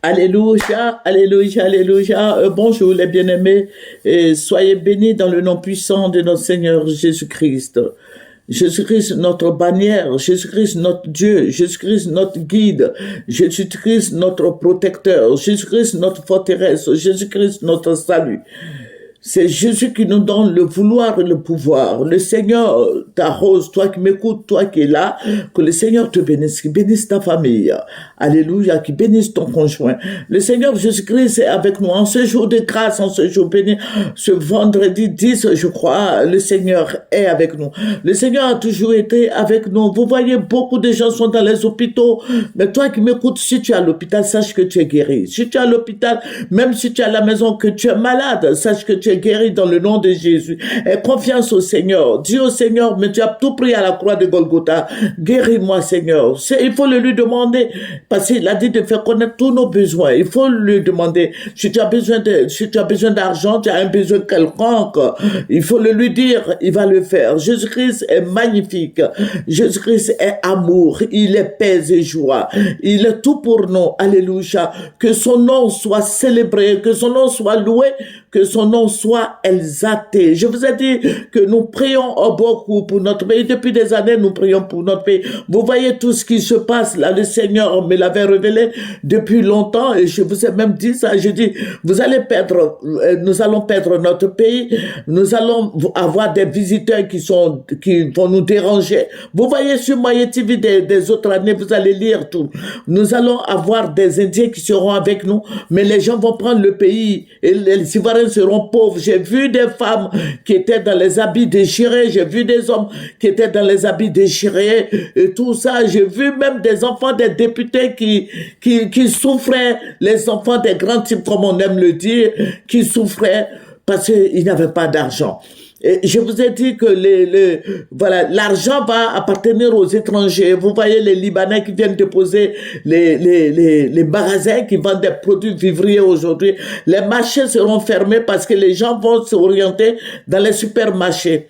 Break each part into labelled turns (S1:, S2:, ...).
S1: Alléluia, alléluia, alléluia. Bonjour les bien-aimés. Soyez bénis dans le nom puissant de notre Seigneur Jésus-Christ. Jésus-Christ notre bannière, Jésus-Christ notre Dieu, Jésus-Christ notre guide, Jésus-Christ notre protecteur, Jésus-Christ notre forteresse, Jésus-Christ notre salut. C'est Jésus qui nous donne le vouloir et le pouvoir. Le Seigneur t'arrose, toi qui m'écoutes, toi qui es là, que le Seigneur te bénisse, qui bénisse ta famille. Alléluia, qui bénisse ton conjoint. Le Seigneur Jésus-Christ est avec nous en ce jour de grâce, en ce jour béni, ce vendredi 10, je crois, le Seigneur est avec nous. Le Seigneur a toujours été avec nous. Vous voyez, beaucoup de gens sont dans les hôpitaux, mais toi qui m'écoutes, si tu es à l'hôpital, sache que tu es guéri. Si tu es à l'hôpital, même si tu es à la maison, que tu es malade, sache que tu es guéri dans le nom de Jésus. Aie confiance au Seigneur. Dis au Seigneur, mais tu as tout pris à la croix de Golgotha. Guéris-moi, Seigneur. Il faut le lui demander, parce qu'il a dit de faire connaître tous nos besoins. Il faut lui demander. Si tu as besoin d'argent, tu as un besoin quelconque, il faut le lui dire, il va le faire. Jésus-Christ est magnifique. Jésus-Christ est amour. Il est paix et joie. Il est tout pour nous. Alléluia. Que son nom soit célébré, que son nom soit loué, que son nom soit exalté. Je vous ai dit que nous prions beaucoup pour notre pays. Depuis des années, nous prions pour notre pays. Vous voyez tout ce qui se passe là. Le Seigneur me l'avait révélé depuis longtemps et je vous ai même dit ça. Je dis, nous allons perdre notre pays. Nous allons avoir des visiteurs qui vont nous déranger. Vous voyez sur Moyen TV des autres années, vous allez lire tout. Nous allons avoir des Indiens qui seront avec nous, mais les gens vont prendre le pays et les Ivoiriens seront pauvres. J'ai vu des femmes qui étaient dans les habits déchirés, j'ai vu des hommes qui étaient dans les habits déchirés et tout ça. J'ai vu même des enfants des députés qui souffraient, les enfants des grands types, comme on aime le dire, qui souffraient parce qu'ils n'avaient pas d'argent. Et je vous ai dit que l'argent va appartenir aux étrangers. Vous voyez les Libanais qui viennent déposer les magasins qui vendent des produits vivriers aujourd'hui. Les marchés seront fermés parce que les gens vont s'orienter dans les supermarchés.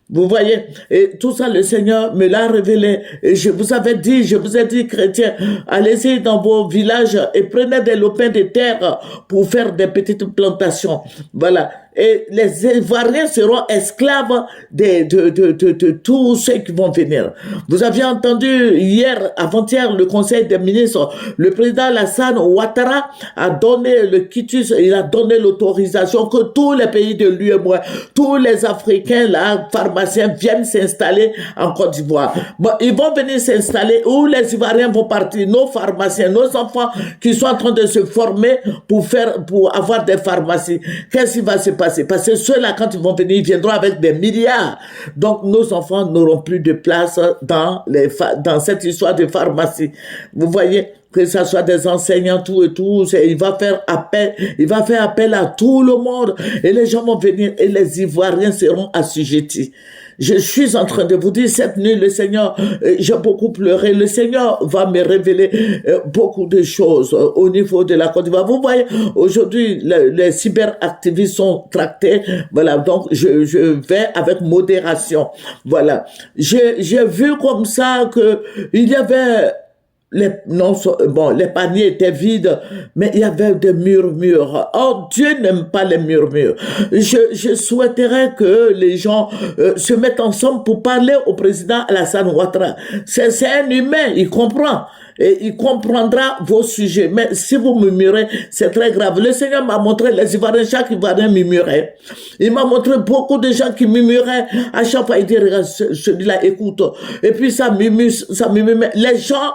S1: Vous voyez, et tout ça, le Seigneur me l'a révélé. Et je vous ai dit, chrétiens, allez-y dans vos villages et prenez des lopins de terre pour faire des petites plantations. Voilà. Et les Ivoiriens seront esclaves de tous ceux qui vont venir. Vous aviez entendu hier, avant-hier, le Conseil des ministres, le président Alassane Ouattara a donné le quitus, il a donné l'autorisation que tous les pays de l'UEMOA, tous les Africains, là, pharmaciens, viennent s'installer en Côte d'Ivoire. Bon, ils vont venir s'installer où les Ivoiriens vont partir, nos pharmaciens, nos enfants qui sont en train de se former pour avoir des pharmacies. Qu'est-ce qui va se passer? Parce que ceux-là, quand ils vont venir, ils viendront avec des milliards. Donc, nos enfants n'auront plus de place dans cette histoire de pharmacie. Vous voyez, que ça soit des enseignants, tout et tout, il va faire appel à tout le monde. Et les gens vont venir et les Ivoiriens seront assujettis. Je suis en train de vous dire, cette nuit, le Seigneur, j'ai beaucoup pleuré. Le Seigneur va me révéler beaucoup de choses au niveau de la Côte d'Ivoire. Vous voyez, aujourd'hui, les cyberactivistes sont tractés. Voilà, donc je vais avec modération. Voilà. J'ai vu comme ça que il y avait les paniers étaient vides, mais il y avait des murmures. Oh, Dieu n'aime pas les murmures. Je souhaiterais que les gens se mettent ensemble pour parler au président Alassane Ouattara. C'est un humain, il comprend. Et il comprendra vos sujets. Mais si vous murmurez, c'est très grave. Le Seigneur m'a montré les Ivoiriens, chaque Ivoirien murmurait. Il m'a montré beaucoup de gens qui murmuraient. À chaque fois, il dit, regarde, celui-là, écoute. Et puis, ça murmure. Les gens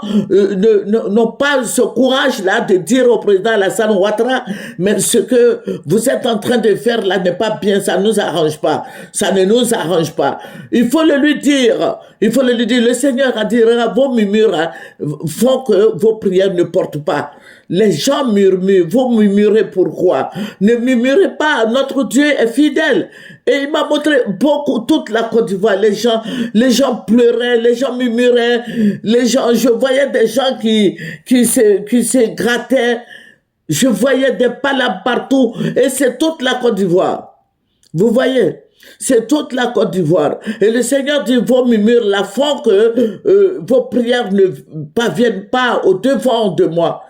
S1: n'ont pas ce courage-là de dire au président Alassane Ouattara, mais ce que vous êtes en train de faire là n'est pas bien, ça ne nous arrange pas. Ça ne nous arrange pas. Il faut le lui dire. Il faut le lui dire. Le Seigneur a dit, regarde, vos murmures font que vos prières ne portent pas. Les gens murmurent. Vous murmurez pourquoi? Ne murmurez pas. Notre Dieu est fidèle. Et il m'a montré beaucoup, toute la Côte d'Ivoire. Les gens pleuraient, les gens murmuraient, je voyais des gens qui se grattaient. Je voyais des palabres partout. Et c'est toute la Côte d'Ivoire. Vous voyez? C'est toute la Côte d'Ivoire. Et le Seigneur dit, vos murmures la font que vos prières ne parviennent pas au devant de moi.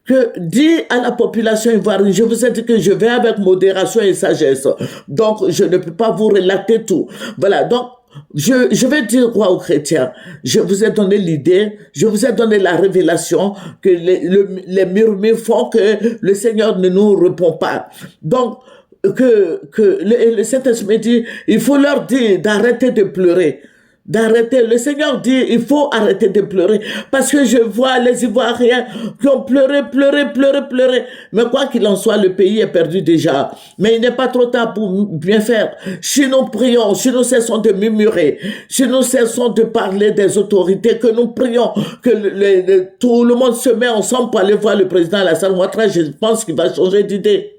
S1: que dit à la population ivoirienne, je vous ai dit que je vais avec modération et sagesse. Donc, je ne peux pas vous relater tout. Voilà, donc, je vais dire quoi aux chrétiens? Je vous ai donné l'idée, je vous ai donné la révélation que les murmures font que le Seigneur ne nous répond pas. Donc, que le Saint-Esprit dit, il faut leur dire d'arrêter de pleurer. D'arrêter. Le Seigneur dit, il faut arrêter de pleurer. Parce que je vois les Ivoiriens qui ont pleuré. Mais quoi qu'il en soit, le pays est perdu déjà. Mais il n'est pas trop tard pour bien faire. Si nous prions, si nous cessons de murmurer, si nous cessons de parler des autorités, que nous prions, que tout le monde se met ensemble pour aller voir le président Alassane Ouattara, je pense qu'il va changer d'idée.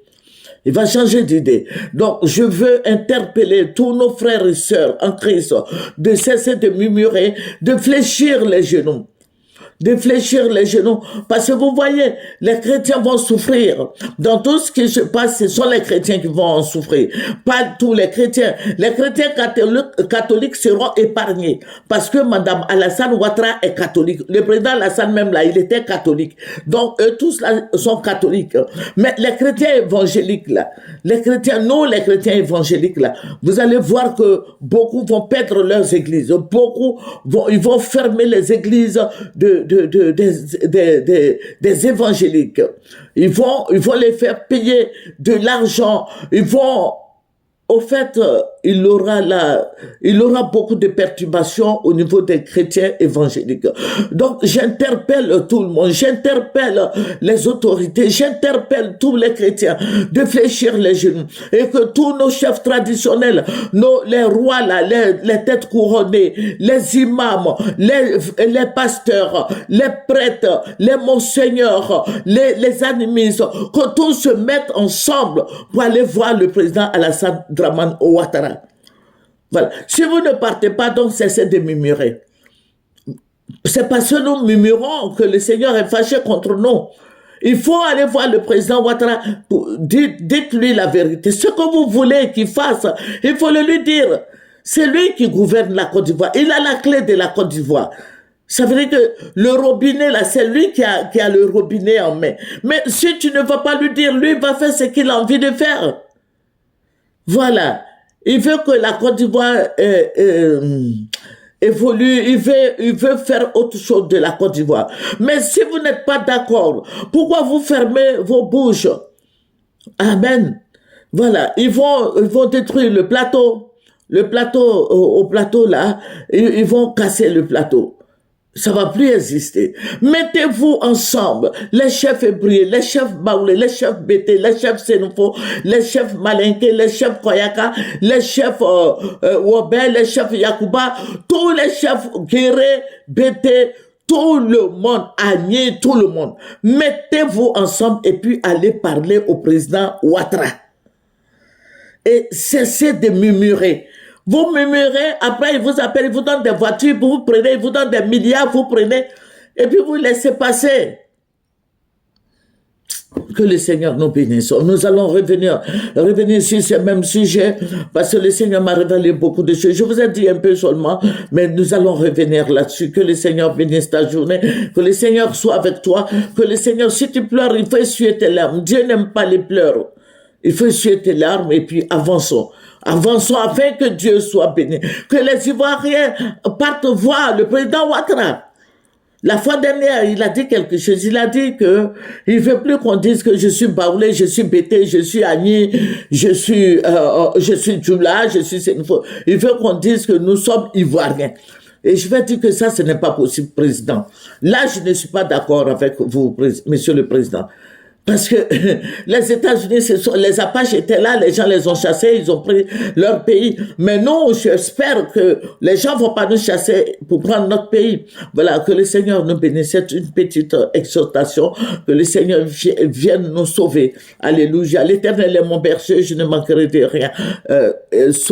S1: Il va changer d'idée. Donc, je veux interpeller tous nos frères et sœurs en Christ de cesser de murmurer, de fléchir les genoux. De fléchir les genoux. Parce que vous voyez, les chrétiens vont souffrir. Dans tout ce qui se passe, ce sont les chrétiens qui vont en souffrir. Pas tous les chrétiens. Les chrétiens catholiques seront épargnés. Parce que Madame Alassane Ouattara est catholique. Le président Alassane même là, il était catholique. Donc, eux tous là sont catholiques. Mais les chrétiens évangéliques là, les chrétiens évangéliques là, vous allez voir que beaucoup vont perdre leurs églises. Beaucoup ils vont fermer les églises des évangéliques. Ils vont les faire payer de l'argent. Au fait, il aura beaucoup de perturbations au niveau des chrétiens évangéliques. Donc, j'interpelle tout le monde, j'interpelle les autorités, j'interpelle tous les chrétiens de fléchir les genoux et que tous nos chefs traditionnels, les rois là, les têtes couronnées, les imams, les pasteurs, les prêtres, les monseigneurs, les animistes, que tous se mettent ensemble pour aller voir le président Alassane Ouattara. Voilà. Si vous ne partez pas, donc cessez de murmurer. C'est parce que nous murmurons que le Seigneur est fâché contre nous. Il faut aller voir le président Ouattara. Dites-lui la vérité. Ce que vous voulez qu'il fasse, il faut le lui dire. C'est lui qui gouverne la Côte d'Ivoire. Il a la clé de la Côte d'Ivoire. Ça veut dire que le robinet, là, c'est lui qui a le robinet en main. Mais si tu ne vas pas lui dire, lui va faire ce qu'il a envie de faire. Voilà. Il veut que la Côte d'Ivoire évolue. Il veut faire autre chose de la Côte d'Ivoire. Mais si vous n'êtes pas d'accord, pourquoi vous fermez vos bouches? Amen. Voilà. Ils vont détruire le plateau. Au plateau là, ils vont casser le plateau. Ça va plus exister. Mettez-vous ensemble, les chefs hébreux, les chefs baoulés, les chefs bété, les chefs sénoufo, les chefs malinké, les chefs koyaka, les chefs wobé, les chefs yakouba, tous les chefs guéré, bété, tout le monde, Agné, tout le monde. Mettez-vous ensemble et puis allez parler au président Ouattara. Et cessez de murmurer. Vous murmurez, après il vous appelle, il vous donne des voitures, vous prenez, il vous donne des milliards, vous prenez, et puis vous laissez passer. Que le Seigneur nous bénisse. Nous allons revenir sur ce même sujet, parce que le Seigneur m'a révélé beaucoup de choses. Je vous ai dit un peu seulement, mais nous allons revenir là-dessus. Que le Seigneur bénisse ta journée, que le Seigneur soit avec toi, que le Seigneur, si tu pleures, il faut essuyer tes larmes. Dieu n'aime pas les pleurs. Il faut essuyer tes larmes et puis avançons. Avançons afin que Dieu soit béni. Que les Ivoiriens partent voir le président Ouattara. La fois dernière, il a dit quelque chose. Il a dit que il veut plus qu'on dise que je suis baoulé, je suis bété, je suis Agni, je suis Djoula, je suis Sénoufo. Il veut qu'on dise que nous sommes Ivoiriens. Et je vais dire que ça, ce n'est pas possible, président. Là, je ne suis pas d'accord avec vous, monsieur le président. Parce que les États-Unis, les Apaches étaient là, les gens les ont chassés, ils ont pris leur pays. Mais nous, j'espère que les gens vont pas nous chasser pour prendre notre pays. Voilà, que le Seigneur nous bénisse. C'est une petite exhortation, que le Seigneur vienne nous sauver. Alléluia. L'Éternel est mon berger, je ne manquerai de rien.